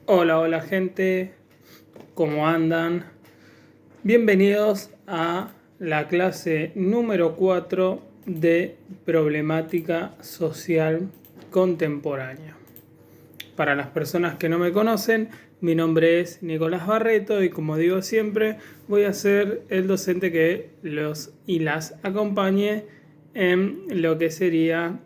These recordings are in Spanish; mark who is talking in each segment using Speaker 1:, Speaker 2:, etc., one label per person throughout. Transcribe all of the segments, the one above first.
Speaker 1: Hola, hola gente, ¿cómo andan? Bienvenidos a la clase número 4 de Problemática Social Contemporánea. Para las personas que no me conocen, mi nombre es Nicolás Barreto y como digo siempre, voy a ser el docente que los y las acompañe en lo que sería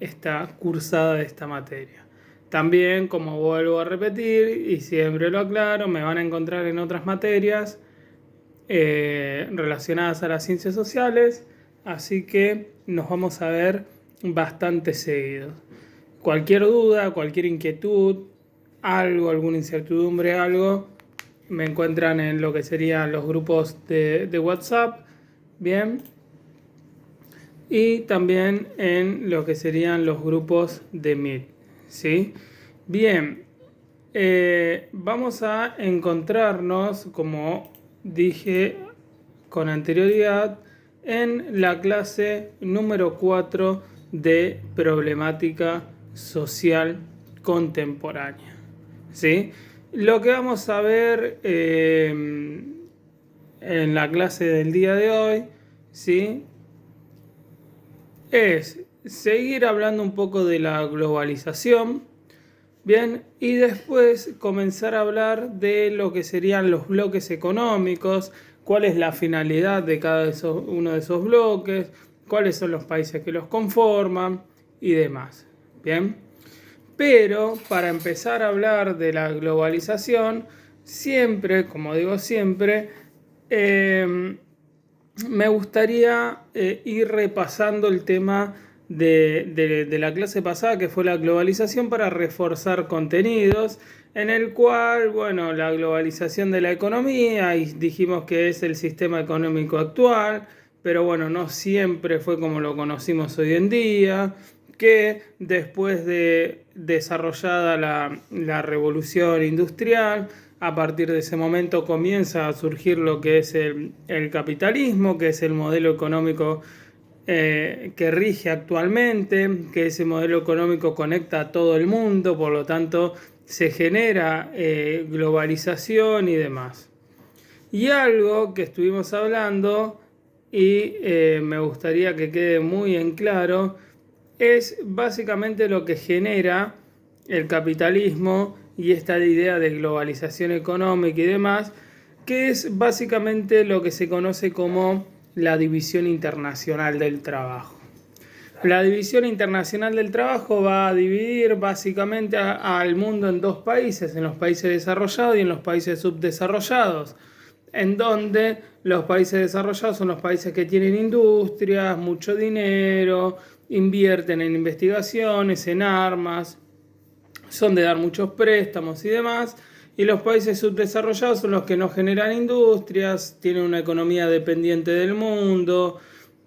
Speaker 1: esta cursada de esta materia. También, como vuelvo a repetir y siempre lo aclaro, me van a encontrar en otras materias relacionadas a las ciencias sociales, así que nos vamos a ver bastante seguidos. Cualquier duda, cualquier inquietud, alguna incertidumbre, algo, me encuentran en lo que serían los grupos de WhatsApp, bien, y también en lo que serían los grupos de Meet, ¿sí? Bien, vamos a encontrarnos, como dije con anterioridad, en la clase número 4 de Problemática Social Contemporánea, ¿sí? Lo que vamos a ver en la clase del día de hoy, ¿sí?, es seguir hablando un poco de la globalización, bien, y después comenzar a hablar de lo que serían los bloques económicos, cuál es la finalidad de uno de esos bloques, cuáles son los países que los conforman y demás, bien. Pero para empezar a hablar de la globalización, siempre, como digo siempre, me gustaría ir repasando el tema de la clase pasada, que fue la globalización, para reforzar contenidos, en el cual, bueno, la globalización de la economía, y dijimos que es el sistema económico actual, pero bueno, no siempre fue como lo conocimos hoy en día, que después de desarrollada la revolución industrial, a partir de ese momento comienza a surgir lo que es el capitalismo, que es el modelo económico que rige actualmente, que ese modelo económico conecta a todo el mundo, por lo tanto se genera globalización y demás. Y algo que estuvimos hablando y me gustaría que quede muy en claro, es básicamente lo que genera el capitalismo y esta idea de globalización económica y demás, que es básicamente lo que se conoce como la división internacional del trabajo. La división internacional del trabajo va a dividir básicamente al mundo en dos países, en los países desarrollados y en los países subdesarrollados, en donde los países desarrollados son los países que tienen industrias, mucho dinero, invierten en investigaciones, en armas, son de dar muchos préstamos y demás, y los países subdesarrollados son los que no generan industrias, tienen una economía dependiente del mundo,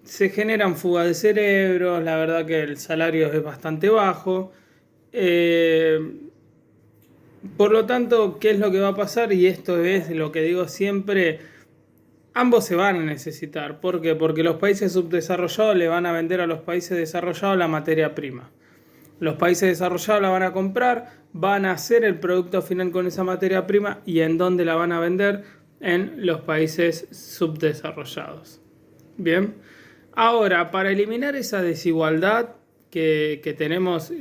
Speaker 1: se generan fugas de cerebros, la verdad que el salario es bastante bajo. Por lo tanto, ¿qué es lo que va a pasar? Y esto es lo que digo siempre, ambos se van a necesitar. ¿Por qué? Porque los países subdesarrollados le van a vender a los países desarrollados la materia prima. Los países desarrollados la van a comprar, van a hacer el producto final con esa materia prima y ¿en dónde la van a vender? En los países subdesarrollados. Bien. Ahora, para eliminar esa desigualdad que tenemos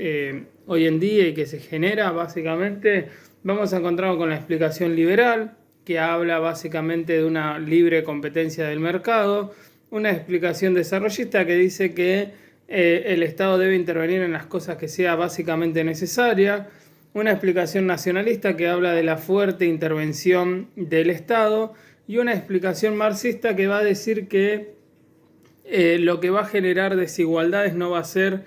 Speaker 1: hoy en día y que se genera básicamente, vamos a encontrar con la explicación liberal, que habla básicamente de una libre competencia del mercado, una explicación desarrollista que dice que el Estado debe intervenir en las cosas que sea básicamente necesaria, una explicación nacionalista que habla de la fuerte intervención del Estado y una explicación marxista que va a decir que lo que va a generar desigualdades no va a ser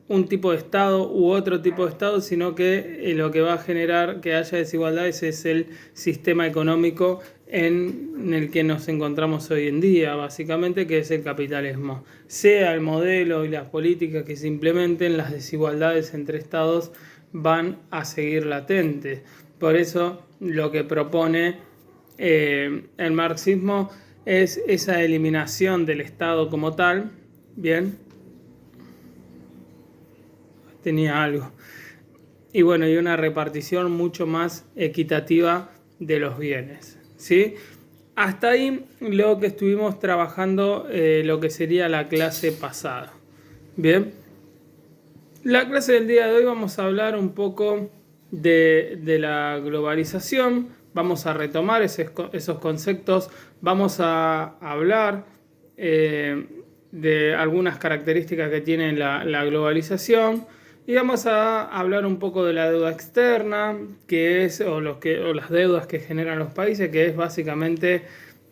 Speaker 1: un tipo de Estado u otro tipo de Estado, sino que lo que va a generar que haya desigualdades es el sistema económico en el que nos encontramos hoy en día, básicamente, que es el capitalismo. Sea el modelo y las políticas que se implementen, las desigualdades entre estados van a seguir latentes. Por eso lo que propone el marxismo es esa eliminación del Estado como tal. Bien, tenía algo. y bueno, y una repartición mucho más equitativa de los bienes, ¿sí? Hasta ahí lo que estuvimos trabajando, lo que sería la clase pasada. Bien, la clase del día de hoy vamos a hablar un poco de la globalización, vamos a retomar esos conceptos, vamos a hablar de algunas características que tiene la globalización y vamos a hablar un poco de la deuda externa, que es, o las deudas que generan los países, que es básicamente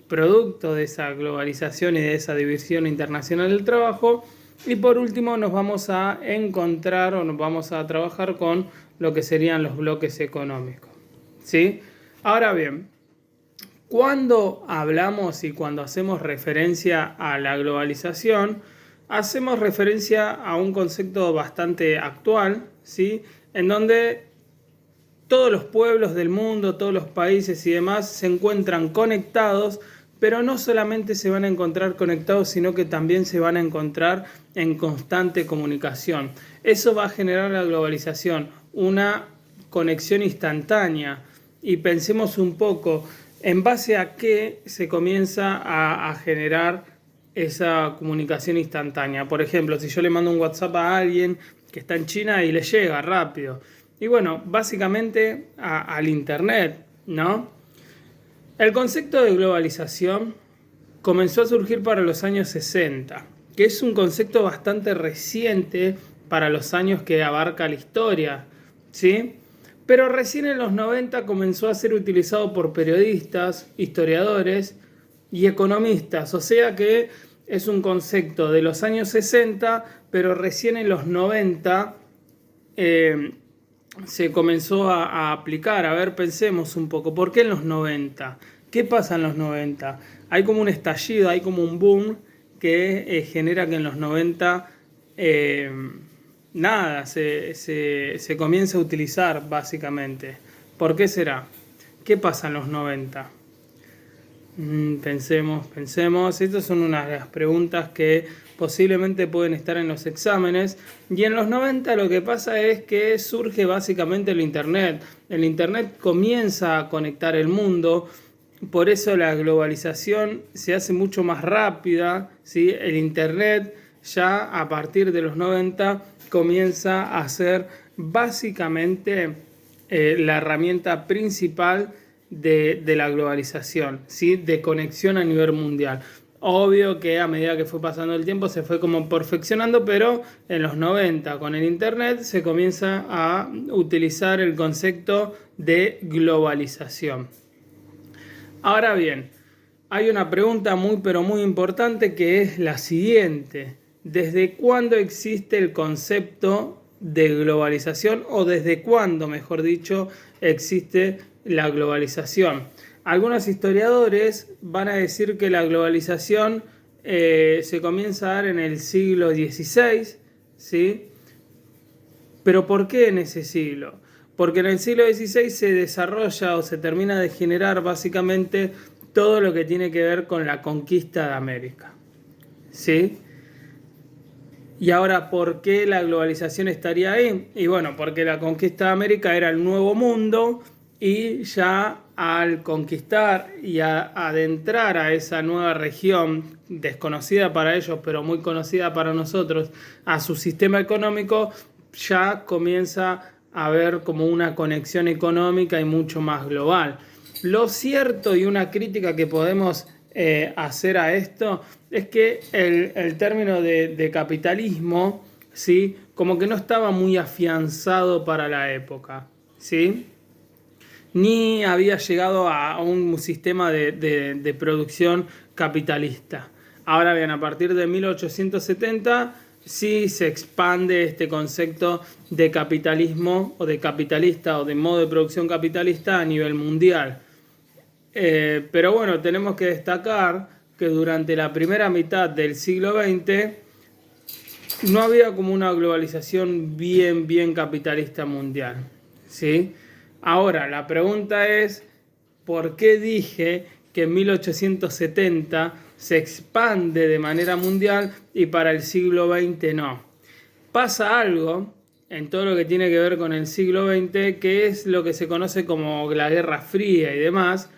Speaker 1: producto de esa globalización y de esa división internacional del trabajo. Y por último nos vamos a encontrar o nos vamos a trabajar con lo que serían los bloques económicos, ¿sí? Ahora bien, cuando hablamos y cuando hacemos referencia a la globalización, hacemos referencia a un concepto bastante actual, ¿sí? En donde todos los pueblos del mundo, todos los países y demás se encuentran conectados, pero no solamente se van a encontrar conectados, sino que también se van a encontrar en constante comunicación. Eso va a generar la globalización, una conexión instantánea. Y pensemos un poco, ¿en base a qué se comienza a generar esa comunicación instantánea? Por ejemplo, si yo le mando un WhatsApp a alguien que está en China y le llega rápido. Y bueno, básicamente al Internet, ¿no? El concepto de globalización comenzó a surgir para los años 60, que es un concepto bastante reciente para los años que abarca la historia, ¿sí? Pero recién en los 90 comenzó a ser utilizado por periodistas, historiadores y economistas, o sea que es un concepto de los años 60, pero recién en los 90 se comenzó a aplicar. A ver, pensemos un poco, ¿por qué en los 90? ¿Qué pasa en los 90? Hay como un estallido, hay como un boom que genera que en los 90 se comienza a utilizar básicamente. ¿Por qué será? ¿Qué pasa en los 90? Pensemos. Estas son unas de las preguntas que posiblemente pueden estar en los exámenes. Y en los 90 lo que pasa es que surge básicamente el Internet. El Internet comienza a conectar el mundo. Por eso la globalización se hace mucho más rápida, ¿sí? El Internet ya a partir de los 90 comienza a ser básicamente la herramienta principal de la globalización, ¿sí? De conexión a nivel mundial. Obvio que a medida que fue pasando el tiempo se fue como perfeccionando, pero en los 90 con el Internet se comienza a utilizar el concepto de globalización. Ahora bien, hay una pregunta muy importante que es la siguiente. ¿Desde cuándo existe el concepto de globalización o desde cuándo, mejor dicho, existe la globalización? Algunos historiadores van a decir que la globalización se comienza a dar en el siglo XVI, ¿sí? ¿Pero por qué en ese siglo? Porque en el siglo XVI se desarrolla o se termina de generar básicamente todo lo que tiene que ver con la conquista de América, ¿sí? Y ahora, ¿por qué la globalización estaría ahí? Y bueno, porque la conquista de América era el nuevo mundo y ya al conquistar y adentrar a esa nueva región, desconocida para ellos, pero muy conocida para nosotros, a su sistema económico, ya comienza a haber como una conexión económica y mucho más global. Lo cierto y una crítica que podemos hacer a esto es que el término de capitalismo, ¿sí? Como que no estaba muy afianzado para la época, ¿sí? Ni había llegado a un sistema de producción capitalista. Ahora bien, a partir de 1870 sí se expande este concepto de capitalismo o de capitalista o de modo de producción capitalista a nivel mundial. Pero bueno, tenemos que destacar que durante la primera mitad del siglo XX no había como una globalización bien capitalista mundial, ¿sí? Ahora, la pregunta es, ¿por qué dije que en 1870 se expande de manera mundial y para el siglo XX no? Pasa algo en todo lo que tiene que ver con el siglo XX, que es lo que se conoce como la Guerra Fría y demás,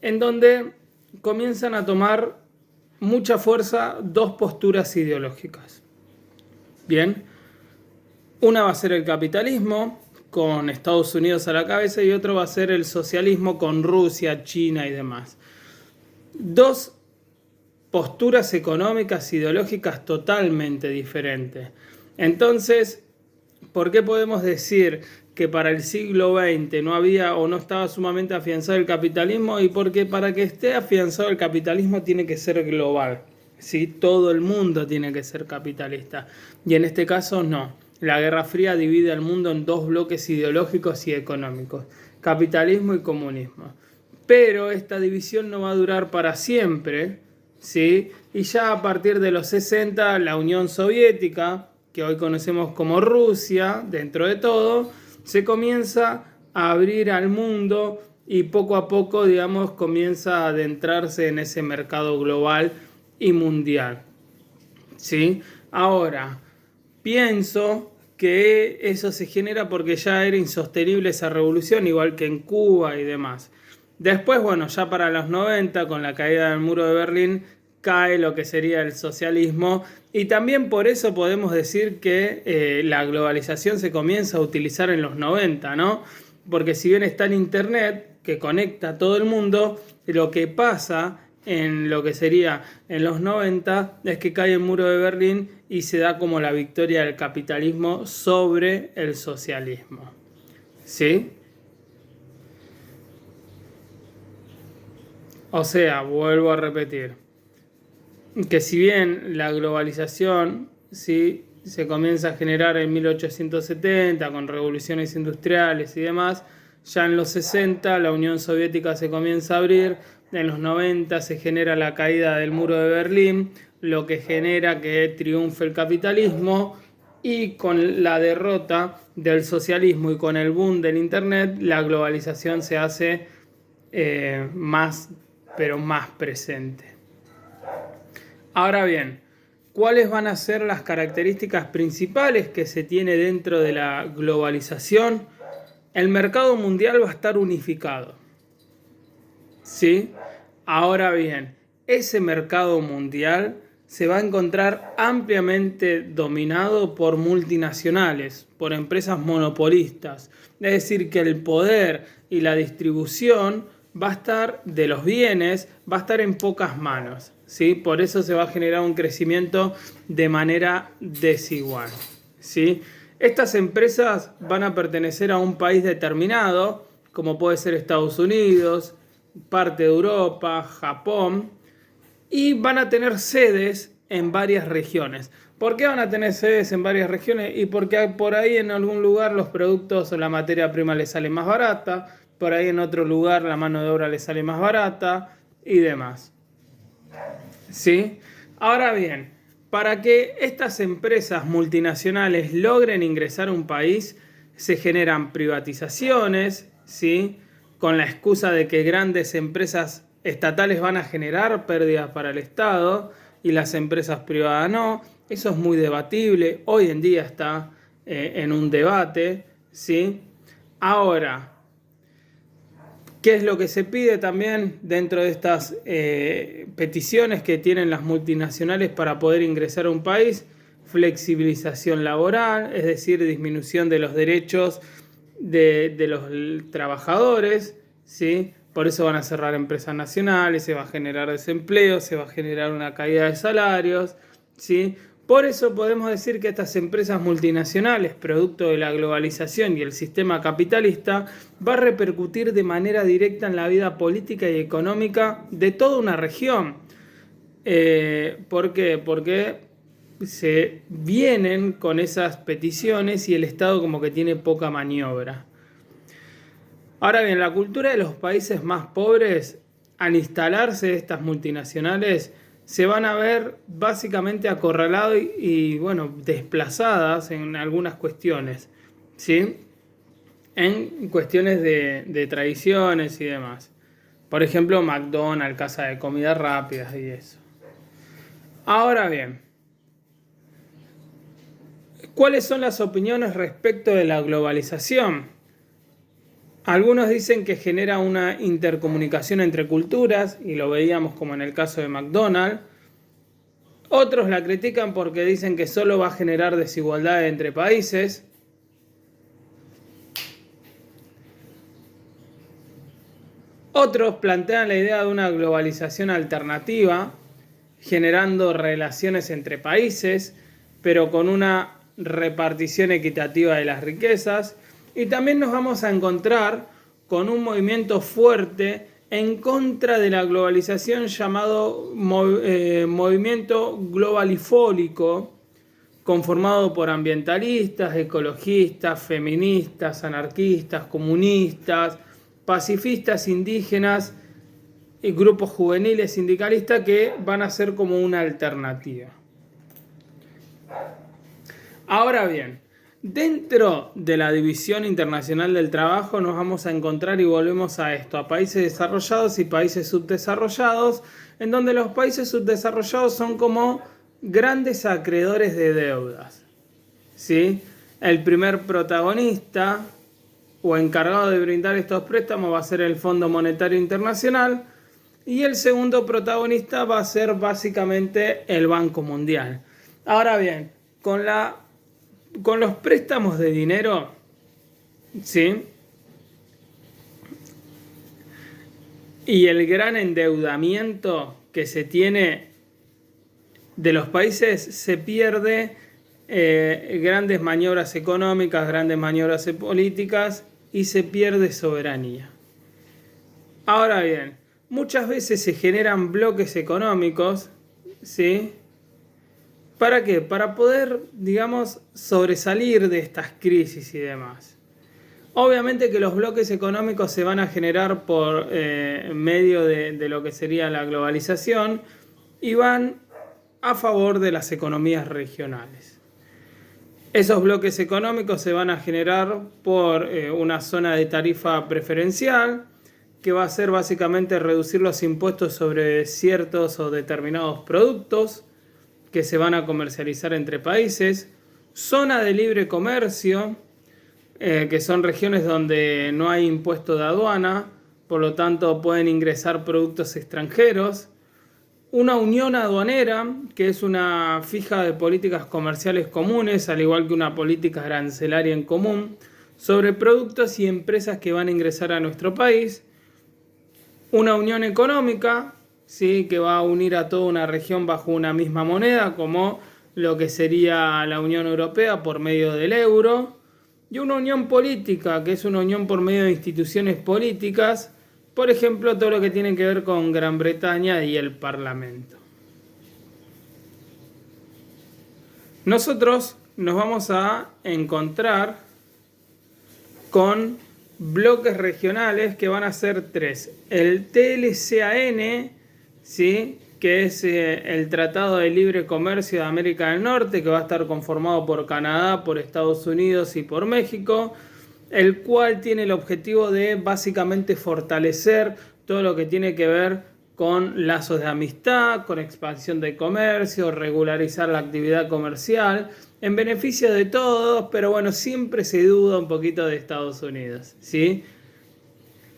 Speaker 1: en donde comienzan a tomar mucha fuerza dos posturas ideológicas. Bien, una va a ser el capitalismo, con Estados Unidos a la cabeza, y otro va a ser el socialismo con Rusia, China y demás. Dos posturas económicas, ideológicas totalmente diferentes. Entonces, ¿por qué podemos decir que para el siglo XX no había o no estaba sumamente afianzado el capitalismo? Y porque para que esté afianzado el capitalismo tiene que ser global, ¿sí? Todo el mundo tiene que ser capitalista. Y en este caso no. La Guerra Fría divide al mundo en dos bloques ideológicos y económicos, capitalismo y comunismo. Pero esta división no va a durar para siempre, ¿sí? Y ya a partir de los 60, la Unión Soviética, que hoy conocemos como Rusia, dentro de todo, se comienza a abrir al mundo y poco a poco, digamos, comienza a adentrarse en ese mercado global y mundial, ¿sí? Ahora, pienso que eso se genera porque ya era insostenible esa revolución, igual que en Cuba y demás. Después, bueno, ya para los 90, con la caída del muro de Berlín, cae lo que sería el socialismo, y también por eso podemos decir que la globalización se comienza a utilizar en los 90, ¿no? Porque si bien está en Internet, que conecta a todo el mundo, lo que pasa en lo que sería en los 90 es que cae el muro de Berlín y se da como la victoria del capitalismo sobre el socialismo, ¿sí? O sea, vuelvo a repetir, que si bien la globalización, ¿sí?, se comienza a generar en 1870 con revoluciones industriales y demás, ya en los 60 la Unión Soviética se comienza a abrir, en los 90 se genera la caída del muro de Berlín, lo que genera que triunfe el capitalismo, y con la derrota del socialismo y con el boom del Internet, la globalización se hace más, pero más presente. Ahora bien, ¿cuáles van a ser las características principales que se tiene dentro de la globalización? El mercado mundial va a estar unificado, ¿sí? Ahora bien, ese mercado mundial se va a encontrar ampliamente dominado por multinacionales, por empresas monopolistas. Es decir, que el poder y la distribución va a estar de los bienes, va a estar en pocas manos, ¿sí? Por eso se va a generar un crecimiento de manera desigual, ¿sí? Estas empresas van a pertenecer a un país determinado, como puede ser Estados Unidos, parte de Europa, Japón, y van a tener sedes en varias regiones. ¿Por qué van a tener sedes en varias regiones? Y porque por ahí en algún lugar los productos o la materia prima les sale más barata, por ahí en otro lugar la mano de obra les sale más barata y demás, ¿sí? Ahora bien, para que estas empresas multinacionales logren ingresar a un país, se generan privatizaciones, ¿sí?, con la excusa de que grandes empresas estatales van a generar pérdidas para el Estado y las empresas privadas no. Eso es muy debatible, hoy en día está en un debate, ¿sí? Ahora, ¿qué es lo que se pide también dentro de estas peticiones que tienen las multinacionales para poder ingresar a un país? Flexibilización laboral, es decir, disminución de los derechos de los trabajadores, ¿sí? Por eso van a cerrar empresas nacionales, se va a generar desempleo, se va a generar una caída de salarios, ¿sí? Por eso podemos decir que estas empresas multinacionales, producto de la globalización y el sistema capitalista, va a repercutir de manera directa en la vida política y económica de toda una región. ¿Por qué? Porque se vienen con esas peticiones y el Estado como que tiene poca maniobra. Ahora bien, la cultura de los países más pobres, al instalarse estas multinacionales, se van a ver básicamente acorralados y bueno, desplazadas en algunas cuestiones, ¿sí? En cuestiones de tradiciones y demás. Por ejemplo, McDonald's, casa de comidas rápidas y eso. Ahora bien, ¿Cuáles son las opiniones respecto de la globalización? Algunos dicen que genera una intercomunicación entre culturas, y lo veíamos como en el caso de McDonald's. Otros la critican porque dicen que solo va a generar desigualdad entre países. Otros plantean la idea de una globalización alternativa, generando relaciones entre países, pero con una repartición equitativa de las riquezas. Y también nos vamos a encontrar con un movimiento fuerte en contra de la globalización llamado movimiento globalifólico, conformado por ambientalistas, ecologistas, feministas, anarquistas, comunistas, pacifistas, indígenas y grupos juveniles sindicalistas que van a ser como una alternativa. Ahora bien, dentro de la División Internacional del Trabajo nos vamos a encontrar, y volvemos a esto, a países desarrollados y países subdesarrollados, en donde los países subdesarrollados son como grandes acreedores de deudas, ¿sí? El primer protagonista o encargado de brindar estos préstamos va a ser el Fondo Monetario Internacional, y el segundo protagonista va a ser básicamente el Banco Mundial. Ahora bien, con los préstamos de dinero, ¿sí? Y el gran endeudamiento que se tiene de los países, se pierde grandes maniobras económicas, grandes maniobras políticas, y se pierde soberanía. Ahora bien, muchas veces se generan bloques económicos, ¿sí? ¿Para qué? Para poder, digamos, sobresalir de estas crisis y demás. Obviamente que los bloques económicos se van a generar por medio de lo que sería la globalización, y van a favor de las economías regionales. Esos bloques económicos se van a generar por una zona de tarifa preferencial, que va a ser básicamente reducir los impuestos sobre ciertos o determinados productos que se van a comercializar entre países. Zona de libre comercio, que son regiones donde no hay impuesto de aduana, por lo tanto pueden ingresar productos extranjeros. Una unión aduanera, que es una fija de políticas comerciales comunes, al igual que una política arancelaria en común, sobre productos y empresas que van a ingresar a nuestro país. Una unión económica, ¿sí? Que va a unir a toda una región bajo una misma moneda, como lo que sería la Unión Europea por medio del euro. Y una unión política, que es una unión por medio de instituciones políticas, por ejemplo, todo lo que tiene que ver con Gran Bretaña y el Parlamento. Nosotros nos vamos a encontrar con bloques regionales que van a ser tres. El TLCAN, ¿sí? Que es el Tratado de Libre Comercio de América del Norte, que va a estar conformado por Canadá, por Estados Unidos y por México, el cual tiene el objetivo de básicamente fortalecer todo lo que tiene que ver con lazos de amistad, con expansión de comercio, regularizar la actividad comercial, en beneficio de todos, pero bueno, siempre se duda un poquito de Estados Unidos, ¿sí?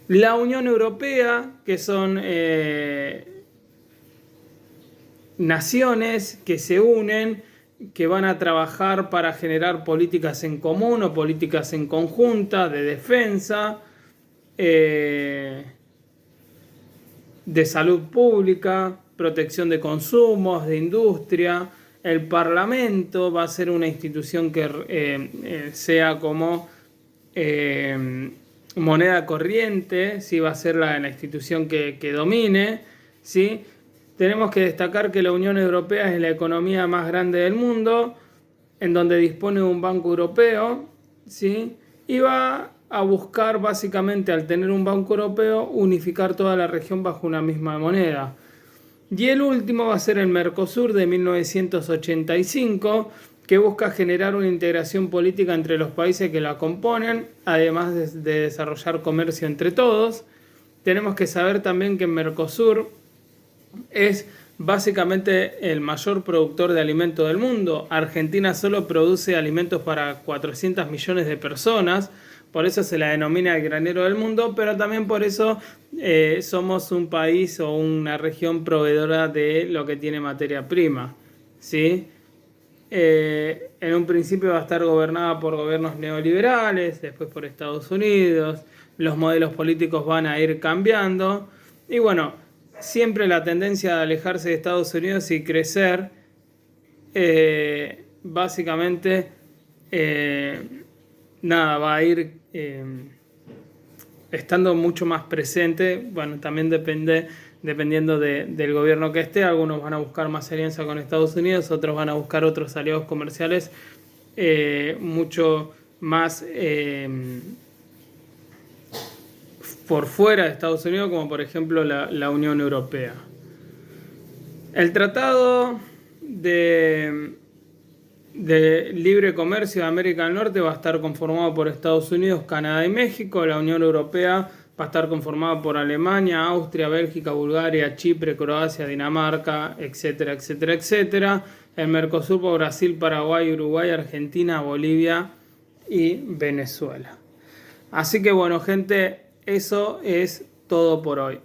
Speaker 1: La Unión Europea, que son naciones que se unen, que van a trabajar para generar políticas en común o políticas en conjunta de defensa, de salud pública, protección de consumos, de industria. El Parlamento va a ser una institución que sea como moneda corriente, ¿sí? Va a ser la institución que domine, ¿sí? Tenemos que destacar que la Unión Europea es la economía más grande del mundo, en donde dispone de un banco europeo, ¿sí? Y va a buscar básicamente, al tener un banco europeo, unificar toda la región bajo una misma moneda. Y el último va a ser el Mercosur de 1985, que busca generar una integración política entre los países que la componen, además de desarrollar comercio entre todos. Tenemos que saber también que en Mercosur es básicamente el mayor productor de alimentos del mundo. Argentina solo produce alimentos para 400 millones de personas, por eso se la denomina el granero del mundo, pero también por eso somos un país o una región proveedora de lo que tiene materia prima, ¿sí? En un principio va a estar gobernada por gobiernos neoliberales, después por Estados Unidos, los modelos políticos van a ir cambiando y bueno, siempre la tendencia de alejarse de Estados Unidos y crecer, básicamente, nada, va a ir estando mucho más presente. Bueno, también dependiendo del gobierno que esté, algunos van a buscar más alianza con Estados Unidos, otros van a buscar otros aliados comerciales mucho más por fuera de Estados Unidos, como por ejemplo la Unión Europea. El Tratado de Libre Comercio de América del Norte va a estar conformado por Estados Unidos, Canadá y México. La Unión Europea va a estar conformada por Alemania, Austria, Bélgica, Bulgaria, Chipre, Croacia, Dinamarca, etcétera, etcétera, etcétera. El Mercosur por Brasil, Paraguay, Uruguay, Argentina, Bolivia y Venezuela. Así que bueno, gente, eso es todo por hoy.